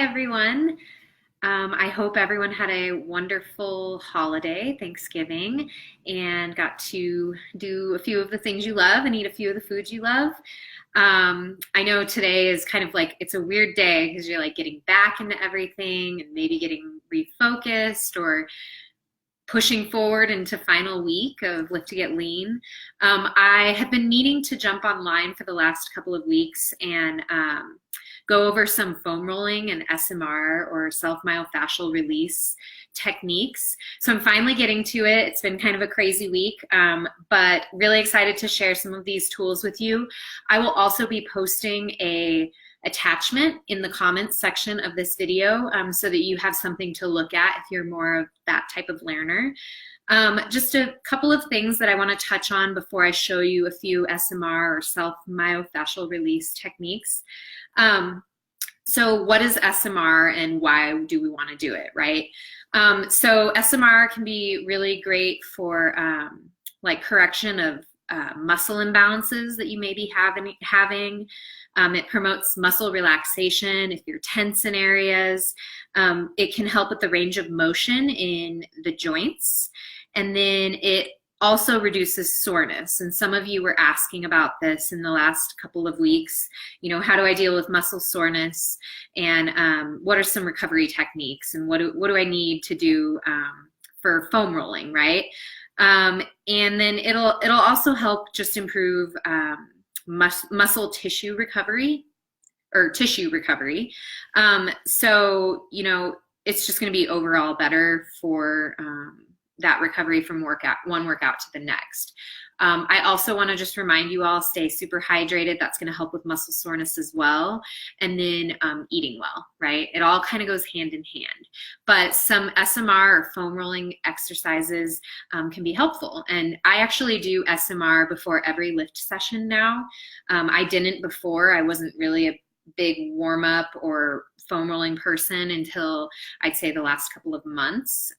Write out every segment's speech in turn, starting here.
everyone. I hope everyone had a wonderful holiday, Thanksgiving, and got to do a few of the things you love and eat a few of the foods you love. I know today is kind of like it's a weird day because you're like getting back into everything and maybe getting refocused or pushing forward into final week of Lift to Get Lean. I have been needing to jump online for the last couple of weeks and go over some foam rolling and SMR or self-myofascial release techniques. So I'm finally getting to it. It's been kind of a crazy week, but really excited to share some of these tools with you. I will also be posting a attachment in the comments section of this video so that you have something to look at if you're more of that type of learner. Just a couple of things that I want to touch on before I show you a few SMR or self-myofascial release techniques. So what is SMR and why do we want to do it, right? So SMR can be really great for like correction of muscle imbalances that you may be having. It promotes muscle relaxation if you're tense in areas. It can help with the range of motion in the joints. And then it also reduces soreness. And some of you were asking about this in the last couple of weeks. You know, how do I deal with muscle soreness? And what are some recovery techniques? And what do I need to do for foam rolling, right? And then it'll also help just improve muscle tissue recovery or tissue recovery. So, you know, it's just going to be overall better for that recovery from one workout to the next. I also want to just remind you all, stay super hydrated. That's going to help with muscle soreness as well. And then eating well, right? It all kind of goes hand in hand. But some SMR or foam rolling exercises can be helpful. And I actually do SMR before every lift session now. I didn't before. I wasn't really a big warm up or foam rolling person until I'd say the last couple of months.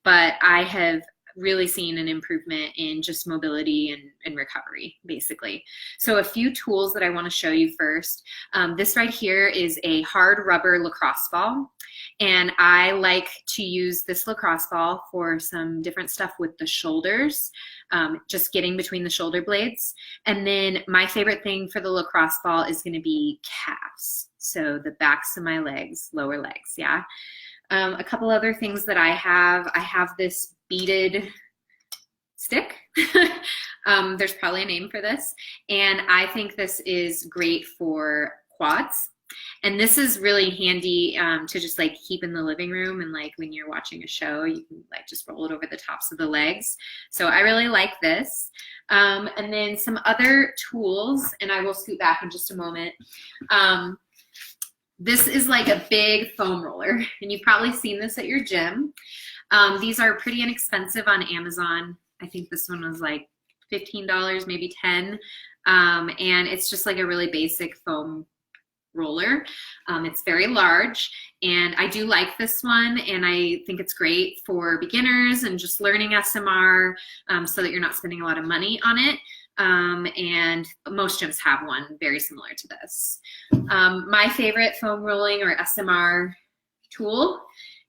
But I have really seen an improvement in just mobility and recovery, basically. So a few tools that I want to show you first. This right here is a hard rubber lacrosse ball. And I like to use this lacrosse ball for some different stuff with the shoulders, just getting between the shoulder blades. And then my favorite thing for the lacrosse ball is going to be calves. So the backs of my legs, lower legs, yeah. A couple other things that I have this beaded stick. There's probably a name for this. And I think this is great for quads. And this is really handy to just like keep in the living room, and like when you're watching a show, you can like just roll it over the tops of the legs. So I really like this. And then some other tools, and I will scoot back in just a moment. This is like a big foam roller, and you've probably seen this at your gym. These are pretty inexpensive on Amazon. I think this one was like $15, maybe $10. And it's just like a really basic foam roller. It's very large, and I do like this one, and I think it's great for beginners and just learning SMR so that you're not spending a lot of money on it. And most gyms have one very similar to this. My favorite foam rolling or SMR tool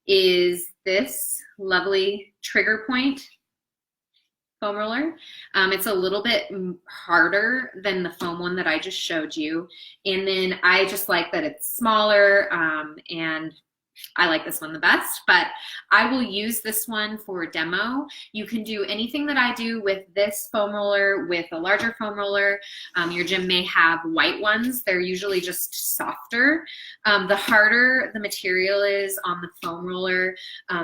is this lovely Trigger Point foam roller. It's a little bit harder than the foam one that I just showed you. And then I just like that it's smaller, and I like this one the best, but I will use this one for a demo. You can do anything that I do with this foam roller with a larger foam roller. Your gym may have white ones. They're usually just softer. The harder the material is on the foam roller,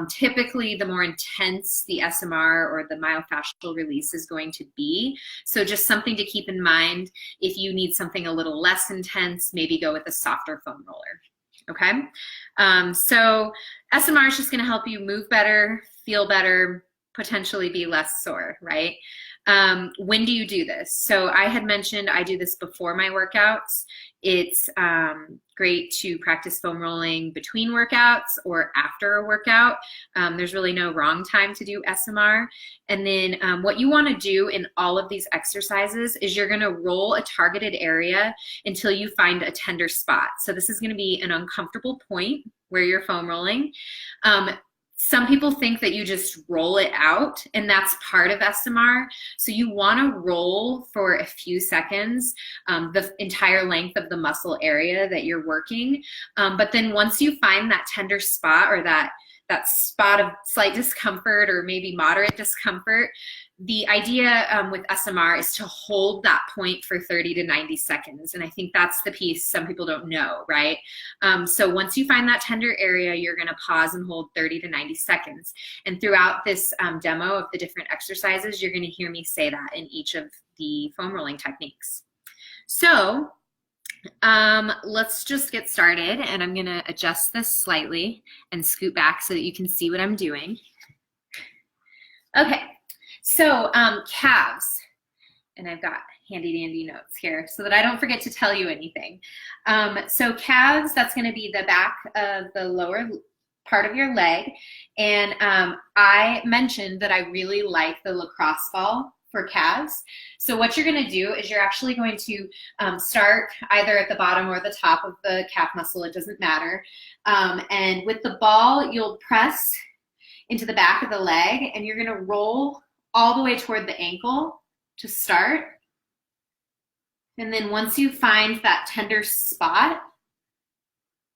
typically the more intense the SMR or the myofascial release is going to be. So just something to keep in mind. If you need something a little less intense, maybe go with a softer foam roller. Okay, so SMR is just going to help you move better, feel better, potentially be less sore, right? When do you do this? So I had mentioned I do this before my workouts, It's great to practice foam rolling between workouts or after a workout. There's really no wrong time to do SMR. And then what you want to do in all of these exercises is you're going to roll a targeted area until you find a tender spot. So this is going to be an uncomfortable point where you're foam rolling. Some people think that you just roll it out, and that's part of SMR. So you want to roll for a few seconds, the entire length of the muscle area that you're working. But then once you find that tender spot or that spot of slight discomfort or maybe moderate discomfort, the idea with SMR is to hold that point for 30 to 90 seconds. And I think that's the piece some people don't know, right? So once you find that tender area, you're gonna pause and hold 30 to 90 seconds. And throughout this demo of the different exercises, you're gonna hear me say that in each of the foam rolling techniques. So let's just get started, and I'm gonna adjust this slightly and scoot back so that you can see what I'm doing. Okay. So calves, and I've got handy dandy notes here so that I don't forget to tell you anything. So calves, that's going to be the back of the lower part of your leg. And I mentioned that I really like the lacrosse ball for calves. So what you're going to do is you're actually going to start either at the bottom or the top of the calf muscle, it doesn't matter. And with the ball, you'll press into the back of the leg, and you're going to roll all the way toward the ankle to start. And then once you find that tender spot,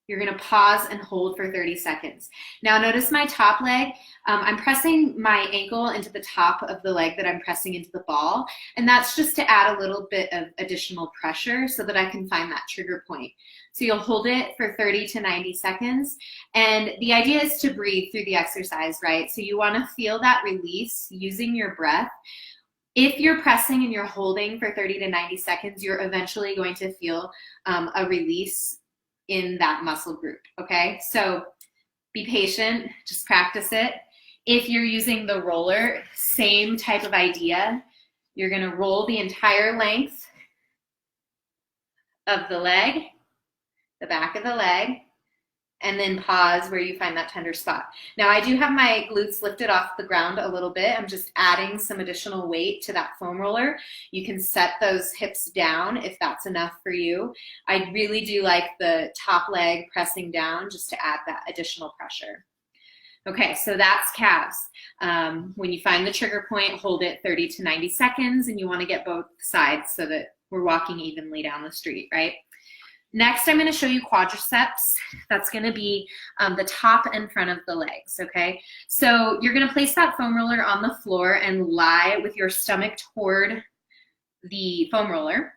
you're going to pause and hold for 30 seconds. Now notice my top leg. I'm pressing my ankle into the top of the leg that I'm pressing into the ball. And that's just to add a little bit of additional pressure so that I can find that trigger point. So you'll hold it for 30 to 90 seconds. And the idea is to breathe through the exercise, right? So you want to feel that release using your breath. If you're pressing and you're holding for 30 to 90 seconds, you're eventually going to feel a release in that muscle group, okay? So be patient, just practice it. If you're using the roller, same type of idea. You're gonna roll the entire length of the leg, the back of the leg, and then pause where you find that tender spot. Now I do have my glutes lifted off the ground a little bit. I'm just adding some additional weight to that foam roller. You can set those hips down if that's enough for you. I really do like the top leg pressing down just to add that additional pressure. Okay, so that's calves. When you find the trigger point, hold it 30 to 90 seconds, and you want to get both sides so that we're walking evenly down the street, right? Next, I'm going to show you quadriceps. That's going to be the top and front of the legs, okay? So you're going to place that foam roller on the floor and lie with your stomach toward the foam roller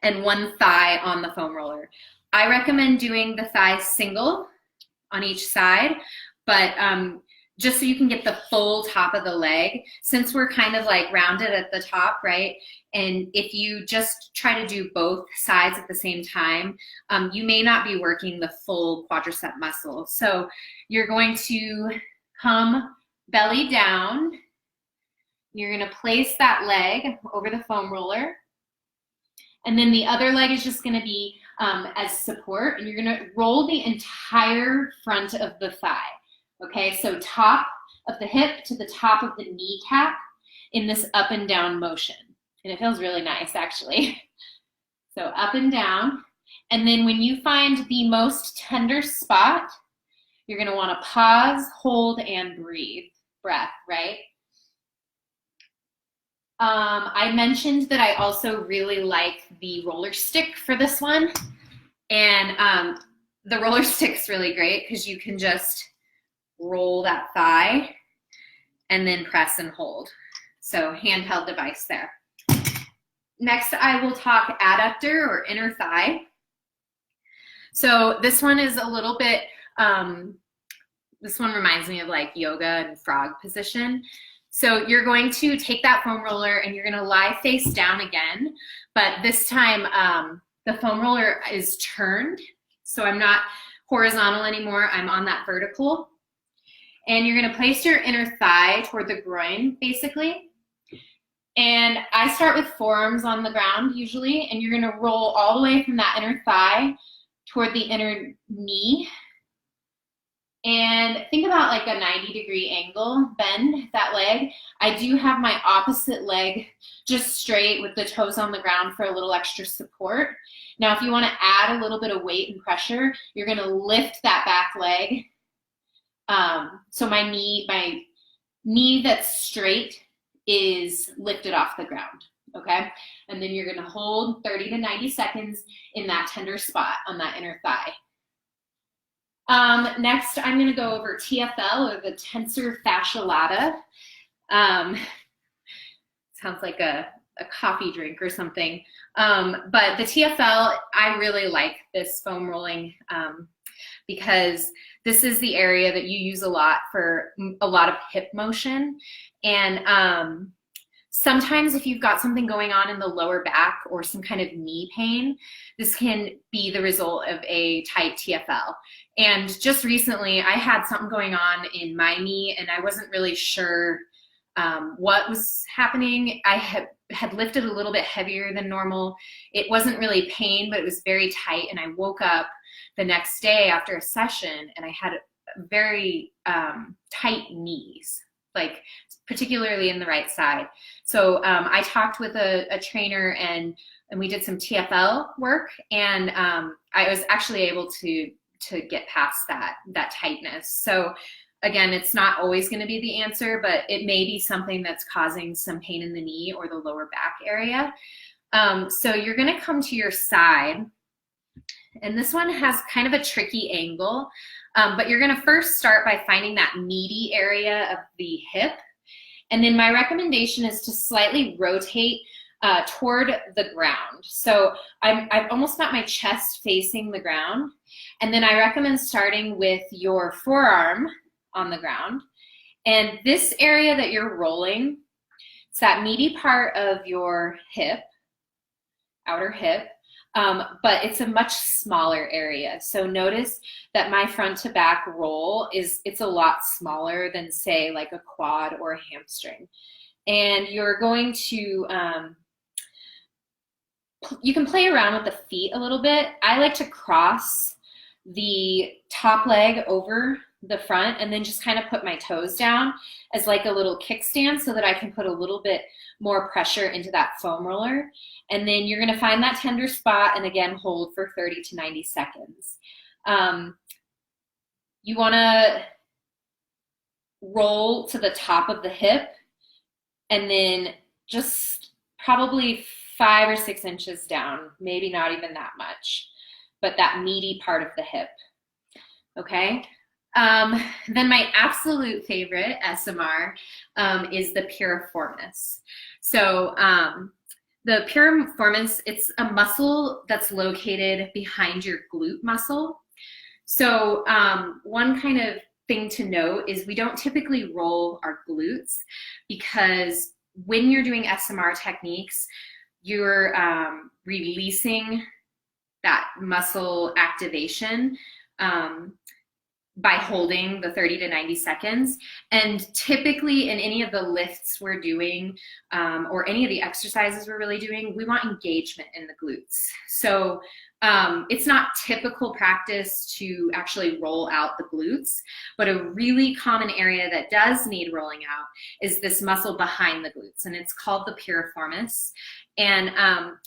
and one thigh on the foam roller. I recommend doing the thighs single on each side, but just so you can get the full top of the leg, since we're kind of like rounded at the top, right? And if you just try to do both sides at the same time, you may not be working the full quadricep muscle. So you're going to come belly down. You're going to place that leg over the foam roller. And then the other leg is just going to be as support. And you're going to roll the entire front of the thigh. Okay, so top of the hip to the top of the kneecap in this up and down motion. And it feels really nice, actually. So up and down. And then when you find the most tender spot, you're going to want to pause, hold, and breathe. Breath, right? I mentioned that I also really like the roller stick for this one. And the roller stick's really great because you can just roll that thigh and then press and hold. So handheld device there. Next, I will talk adductor or inner thigh. So this one is a little bit, this one reminds me of like yoga and frog position. So you're going to take that foam roller and you're going to lie face down again, but this time the foam roller is turned. So I'm not horizontal anymore, I'm on that vertical. And you're going to place your inner thigh toward the groin, basically. And I start with forearms on the ground usually, and you're gonna roll all the way from that inner thigh toward the inner knee. And think about like a 90-degree angle, bend that leg. I do have my opposite leg just straight with the toes on the ground for a little extra support. Now, if you want to add a little bit of weight and pressure, you're going to lift that back leg. So my knee that's straight is lifted off the ground, okay? And then you're going to hold 30 to 90 seconds in that tender spot on that inner thigh. Next, I'm going to go over TFL, or the tensor fascia lata. Sounds like a coffee drink or something. But the TFL, I really like this foam rolling because this is the area that you use a lot for a lot of hip motion. And sometimes if you've got something going on in the lower back or some kind of knee pain, this can be the result of a tight TFL. And just recently, I had something going on in my knee, and I wasn't really sure what was happening. I had lifted a little bit heavier than normal. It wasn't really pain, but it was very tight. And I woke up the next day after a session, and I had very tight knees, like particularly in the right side. So I talked with a trainer, and we did some TFL work, and I was actually able to get past that tightness. So again, it's not always going to be the answer, but it may be something that's causing some pain in the knee or the lower back area. So you're going to come to your side, and this one has kind of a tricky angle, but you're going to first start by finding that meaty area of the hip. And then my recommendation is to slightly rotate toward the ground. So I've almost got my chest facing the ground. And then I recommend starting with your forearm on the ground. And this area that you're rolling, it's that meaty part of your hip, outer hip, but it's a much smaller area. So notice that my front to back roll it's a lot smaller than, say, like a quad or a hamstring. And you're going to, you can play around with the feet a little bit. I like to cross the top leg over the front and then just kind of put my toes down as like a little kickstand so that I can put a little bit more pressure into that foam roller. And then you're going to find that tender spot and again hold for 30 to 90 seconds. You want to roll to the top of the hip and then just probably 5 or 6 inches down, maybe not even that much, but that meaty part of the hip, okay? Then my absolute favorite SMR is the piriformis. So the piriformis, it's a muscle that's located behind your glute muscle. So one kind of thing to note is we don't typically roll our glutes because when you're doing SMR techniques, you're releasing that muscle activation by holding the 30 to 90 seconds. And typically in any of the lifts we're doing or any of the exercises we're really doing, we want engagement in the glutes. So it's not typical practice to actually roll out the glutes, but a really common area that does need rolling out is this muscle behind the glutes, and it's called the piriformis. And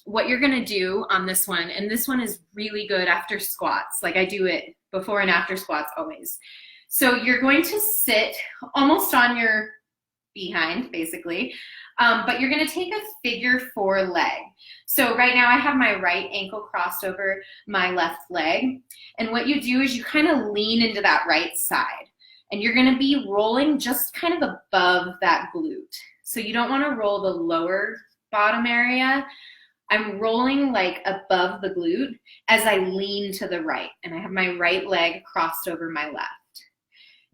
what you're gonna do on this one, and this one is really good after squats, like I do it before and after squats always. So you're going to sit almost on your behind, basically, but you're gonna take a figure 4 leg. So right now I have my right ankle crossed over my left leg. And what you do is you kind of lean into that right side. And you're gonna be rolling just kind of above that glute. So you don't wanna roll the lower bottom area. I'm rolling like above the glute as I lean to the right, and I have my right leg crossed over my left.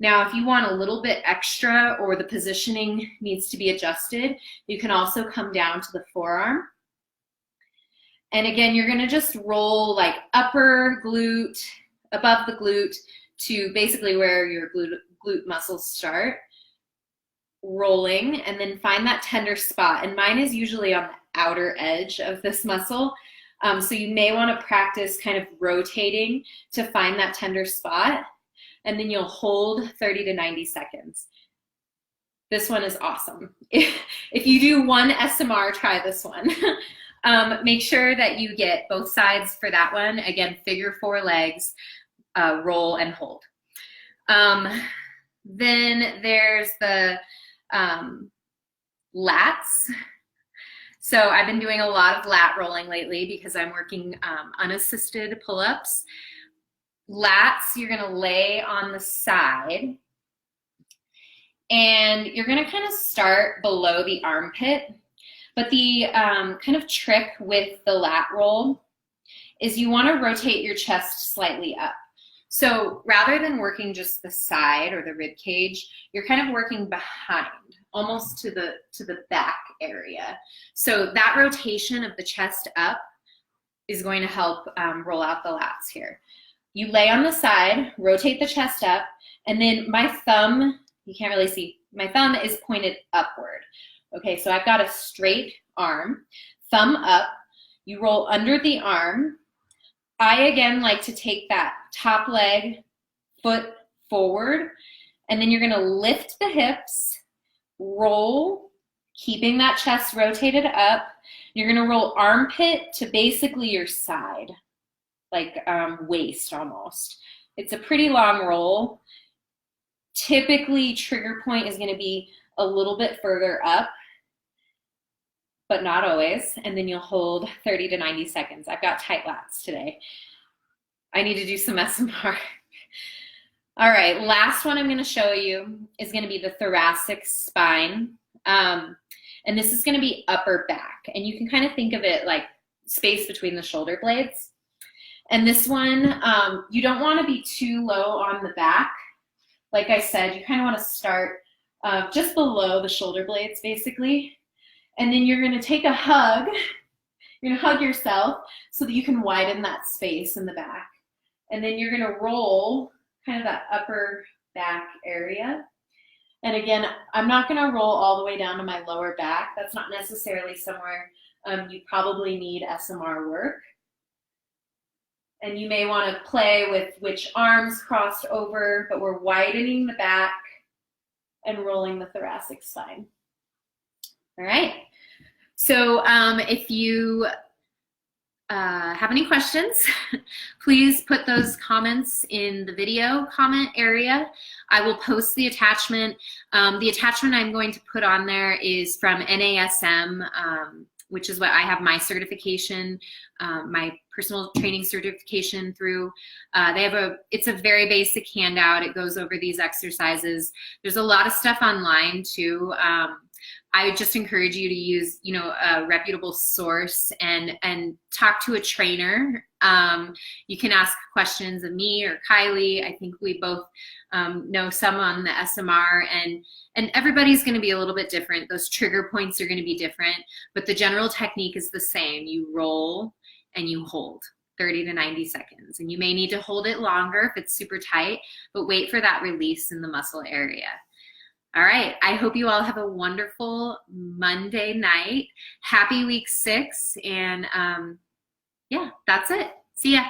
Now, if you want a little bit extra or the positioning needs to be adjusted, you can also come down to the forearm. And again, you're gonna just roll like upper glute, above the glute to basically where your glute muscles start. rolling, and then find that tender spot. And mine is usually on the outer edge of this muscle. So you may want to practice kind of rotating to find that tender spot, and then you'll hold 30 to 90 seconds. This one is awesome. If you do one SMR, try this one. Make sure that you get both sides for that one. Again, figure 4 legs, roll and hold. Then there's the lats. So I've been doing a lot of lat rolling lately because I'm working unassisted pull-ups. Lats, you're gonna lay on the side, and you're gonna kind of start below the armpit. But the kind of trick with the lat roll is you wanna rotate your chest slightly up. So rather than working just the side or the rib cage, you're kind of working behind, almost to the back area. So that rotation of the chest up is going to help roll out the lats here. You lay on the side, rotate the chest up, and then my thumb, you can't really see, my thumb is pointed upward. Okay, so I've got a straight arm, thumb up, you roll under the arm. I again like to take that top leg, foot forward, and then you're gonna lift the hips, roll, keeping that chest rotated up. You're gonna roll armpit to basically your side, like waist almost. It's a pretty long roll. Typically, trigger point is gonna be a little bit further up, but not always. And then you'll hold 30 to 90 seconds. I've got tight lats today. I need to do some SMR. All right, last one I'm gonna show you is gonna be the thoracic spine. And this is gonna be upper back. And you can kind of think of it like space between the shoulder blades. And this one, you don't wanna be too low on the back. Like I said, you kind of wanna start just below the shoulder blades, basically. And then you're gonna take a hug. You're gonna hug yourself so that you can widen that space in the back. And then you're gonna roll kind of that upper back area. And again, I'm not gonna roll all the way down to my lower back. That's not necessarily somewhere you probably need SMR work. And you may wanna play with which arms crossed over, but we're widening the back and rolling the thoracic spine. All right, so if you have any questions, please put those comments in the video comment area. I will post the attachment. The attachment I'm going to put on there is from NASM, which is what I have my certification, my personal training certification through. They have it's a very basic handout. It goes over these exercises. There's a lot of stuff online too. I would just encourage you to use, a reputable source and talk to a trainer. You can ask questions of me or Kylie. I think we both know some on the SMR, and everybody's going to be a little bit different. Those trigger points are going to be different, but the general technique is the same. You roll and you hold 30 to 90 seconds, and you may need to hold it longer if it's super tight, but wait for that release in the muscle area. All right, I hope you all have a wonderful Monday night. Happy week 6, and yeah, that's it. See ya.